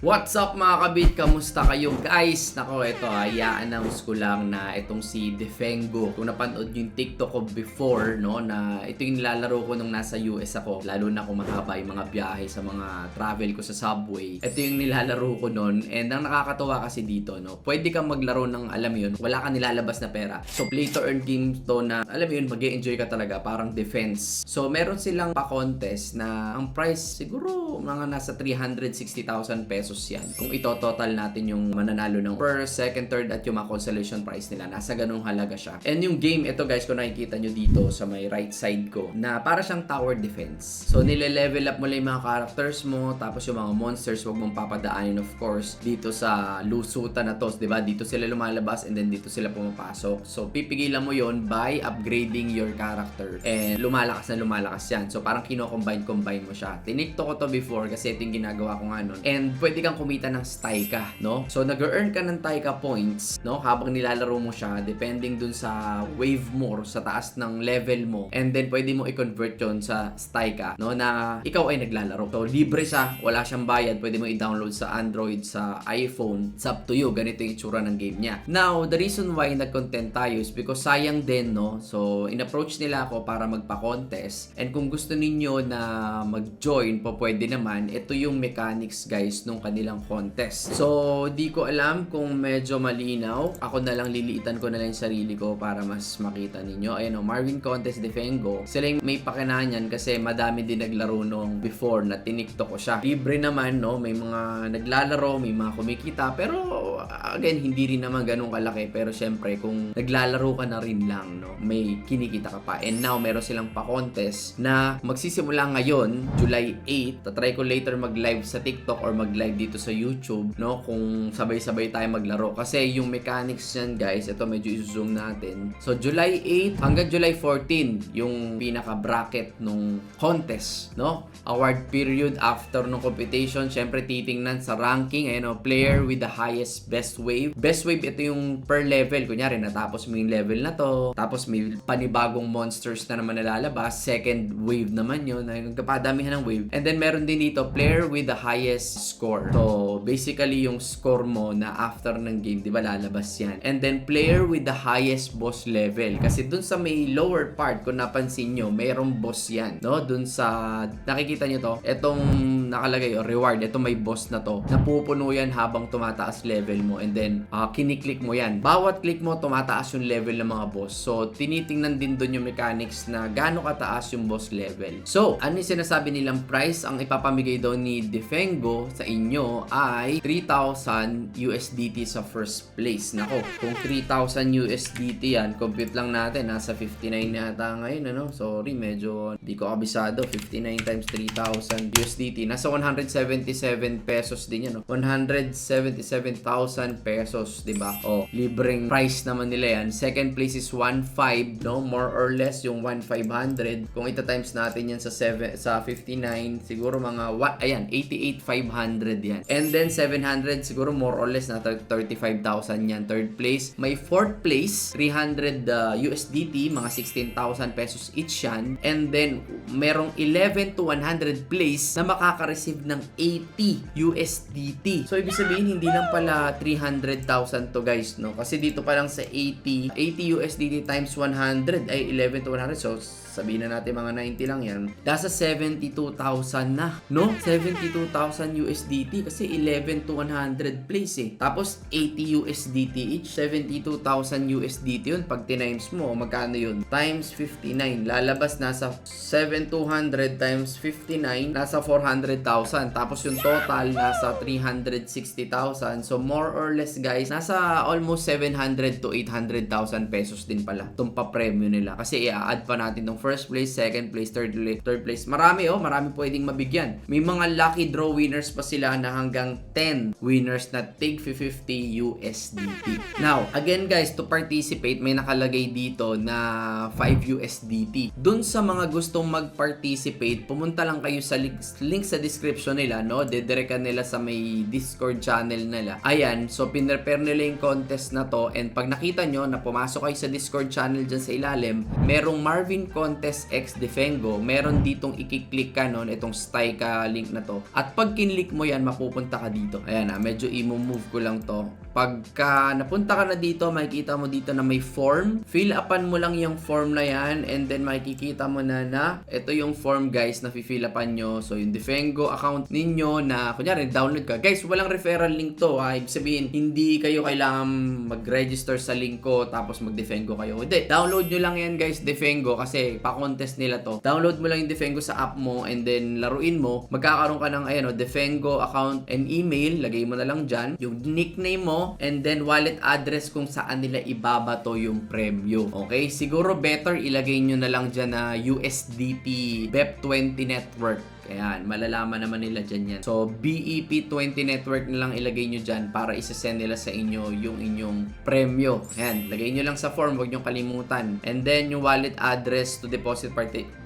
What's up mga kabit? Kamusta kayo guys? Nako, ito i-announce ko lang na itong si Defengo. Kung napanood yung TikTok ko before, no, na ito yung nilalaro ko nung nasa US ako. Lalo na kung mahaba yung mga biyahe sa mga travel ko sa subway. Ito yung nilalaro ko nun. And ang nakakatawa kasi dito, no, pwede kang maglaro ng, alam mo yun, wala kang nilalabas na pera. So play to earn game to na, alam mo yun, mag-e-enjoy ka talaga. Parang defense. So meron silang pa-contest na ang price siguro mga nasa 360,000 pesos yan. Kung ito-total natin yung mananalo ng first, second, third at yung mga consolation prize nila, nasa ganung halaga siya. And yung game, ito guys, kung nakikita nyo dito sa may right side ko, na para siyang tower defense. So nile-level up mo lang yung mga characters mo, tapos yung mga monsters, wag mong papadaanin of course dito sa lusutan na to, diba? Dito sila lumalabas and then dito sila pumapasok. So pipigilan mo yon by upgrading your character. And lumalakas na lumalakas yan. So parang kino-combine mo siya. Tinikto ko to before kasi ito yung ginagawa ko nga nun. And pwede kang kumita ng Staika, no? So nag-earn ka ng Taika points, no? Habang nilalaro mo siya, depending dun sa wave mo, sa taas ng level mo. And then pwede mo i-convert yon sa Staika, no? Na ikaw ay naglalaro. So libre siya, wala siyang bayad. Pwede mo i-download sa Android, sa iPhone. It's up to you. Ganito yung itsura ng game niya. Now, the reason why nag-content tayo is because sayang din, no? So in-approach nila ako para magpa-contest. And kung gusto ninyo na mag-join, pwede naman. Ito yung mechanics, guys, nung kanilang contest. So, di ko alam kung medyo malinaw. Ako na lang liliitan ko na lang yung sarili ko para mas makita ninyo. Ayun o, Marvin Contest Defengo. Sila yung may pakinanyan kasi madami din naglaro nung before na tinikto ko siya. Libre naman, no? May mga naglalaro, may mga kumikita. Pero, again, hindi rin naman ganun kalaki. Pero, syempre, kung naglalaro ka na rin lang, no? May kinikita ka pa. And now, meron silang pa-contest na magsisimula ngayon, July 8. Tatry ko later mag-live sa TikTok or mag-live dito sa YouTube, no? Kung sabay-sabay tayo maglaro. Kasi yung mechanics yan, guys, ito medyo i-zoom natin. So, July 8 hanggang July 14, yung pinaka-bracket nung contest, no? Award period after nung competition. Syempre, titingnan sa ranking, ayun, no? Player with the highest best wave. Best wave, ito yung per level. Kunyari, natapos mo yung level na to. Tapos, may panibagong monsters na naman nalalabas. Second wave naman yun. Nagkapadamihan ng wave. And then, meron din dito, player with the highest score. So, basically, yung score mo na after ng game, di ba, lalabas yan. And then, player with the highest boss level. Kasi dun sa may lower part, kung napansin nyo, mayroong boss yan, no? Dun sa, nakikita nyo to, etong nakalagay, reward, ito may boss na to. Napupuno yan habang tumataas level mo. And then, kiniklik mo yan. Bawat click mo, tumataas yung level ng mga boss. So, tinitingnan din dun yung mechanics na gaano kataas yung boss level. So, ano yung sinasabi nilang price? Ang ipapamigay daw ni Defengo sa inyo ay 3,000 USDT sa first place. Nako, kung 3,000 USDT yan, compute lang natin, nasa 59 yata ngayon, ano? Sorry, medyo di ko kabisado. 59 times 3,000 USDT. Nasa 177 pesos din yan, no? 177,000 pesos, diba? O, libreng price naman nila yan. Second place is 1,500, no? More or less yung 1,500. Kung ita-times natin yan sa 59, siguro mga, ayan, 88,500 yan. And then 700 siguro more or less na 35,000 yan. Third place, may fourth place 300 USDT, mga 16,000 pesos each yan. And then merong 11 to 100 place na makaka-receive ng 80 USDT. So ibig sabihin hindi lang pala 300,000 to, guys, no? Kasi dito pa lang sa 80 USDT times 100 ay 11 to 100. So sabihin na natin mga 90 lang yan. Nasa 72,000 na, no? 72,000 USDT kasi 11 to 100 place eh. Tapos 80 USDT each, 72,000 USDT yun. Pag tinimes mo, magkano yun? Times 59. Lalabas nasa 7,200 times 59, nasa 400,000. Tapos yung total, nasa 360,000. So more or less, guys, nasa almost 700 to 800,000 pesos din pala itong pa-premium nila. Kasi i-add pa natin itong first place, second place, third place. Marami pwedeng mabigyan. May mga lucky draw winners pa sila na hanggang 10 winners na tig 50 USDT. Now, again guys, to participate, may nakalagay dito na 5 USDT. Dun sa mga gustong mag-participate, pumunta lang kayo sa link sa description nila, no? Didirect ka nila sa may Discord channel nila. Ayan, so pinrepare nila yung contest na to, and pag nakita nyo na pumasok kayo sa Discord channel dyan sa ilalim, merong Marvin Contest X Defengo, meron ditong i-click ka nun, itong Styka link na to. At pag kinlik mo yan, mapupunta ka dito. Ayan medyo i-move ko lang to. Pagka napunta ka na dito, makikita mo dito na may form. Fill upan mo lang yung form na yan, and then makikita mo na ito yung form guys na fill upan nyo. So yung Defengo account ninyo na kunyari download ka. Guys, walang referral link to ha. Ibig sabihin, hindi kayo kailangan mag-register sa link ko tapos mag-Defengo kayo. Hindi, download nyo lang yan guys, Defengo, kasi pa-contest nila to. Download mo lang yung Defengo sa app mo, and then laruin mo. Magkakaroon ka ng Defengo account and email. Lagay mo na lang dyan yung nickname mo, and then wallet address kung saan nila ibabato yung premyo. Okay? Siguro better ilagay nyo na lang dyan na USDT BEP20 network. Ayan, malalaman naman nila dyan yan. So, BEP20 network na lang ilagay nyo dyan para isasend nila sa inyo yung inyong premyo. Ayan, lagay nyo lang sa form, huwag nyo kalimutan. And then, yung wallet address to deposit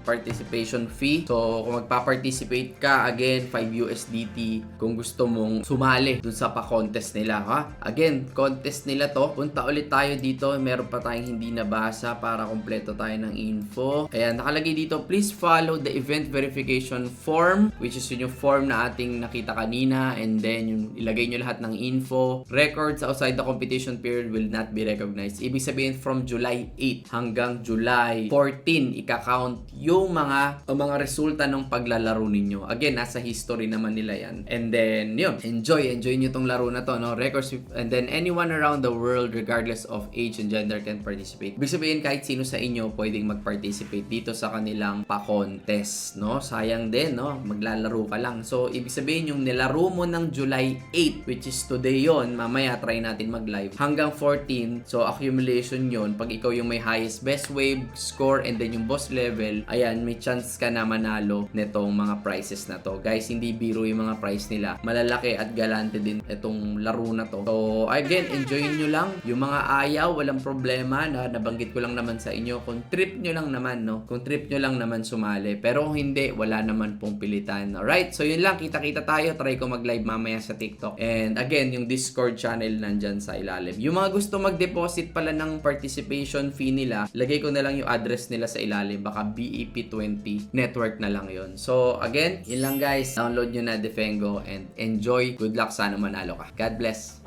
participation fee. So, kung magpa-participate ka, again, 5 USDT kung gusto mong sumali dun sa pa-contest nila. Ha? Again, contest nila to. Punta ulit tayo dito. Meron pa tayong hindi nabasa para kompleto tayo ng info. Ayan, nakalagay dito, please follow the event verification form, which is yung form na ating nakita kanina, and then yung ilagay nyo lahat ng info. Records outside the competition period will not be recognized. Ibig sabihin from July 8 hanggang July 14 ika-count yung mga resulta ng paglalaro ninyo. Again, nasa history naman nila yan. And then yun, enjoy nyo tong laro na to, no? Records, and then anyone around the world regardless of age and gender can participate. Ibig sabihin kahit sino sa inyo pwedeng mag-participate dito sa kanilang pa-contest, no? Sayang din, no? Maglalaro ka lang. So, ibig sabihin yung nilaro mo ng July 8, which is today yon, mamaya try natin mag-live, hanggang 14, so accumulation yon. Pag ikaw yung may highest best wave score and then yung boss level, ayan, may chance ka na manalo netong mga prizes na to. Guys, hindi biro yung mga prize nila. Malalaki at galante din itong laro na to. So, again, enjoy nyo lang. Yung mga ayaw, walang problema, na nabanggit ko lang naman sa inyo. Kung trip nyo lang naman, no? Kung trip nyo lang naman sumali. Pero kung hindi, wala naman pong pilitan. Alright? So, yun lang. Kita-kita tayo. Try ko mag-live mamaya sa TikTok. And again, yung Discord channel nandyan sa ilalim. Yung mga gusto mag-deposit pala ng participation fee nila, lagay ko na lang yung address nila sa ilalim. Baka BEP20 network na lang yun. So, again, yun lang guys. Download nyo na Defengo and enjoy. Good luck. Sana manalo ka. God bless.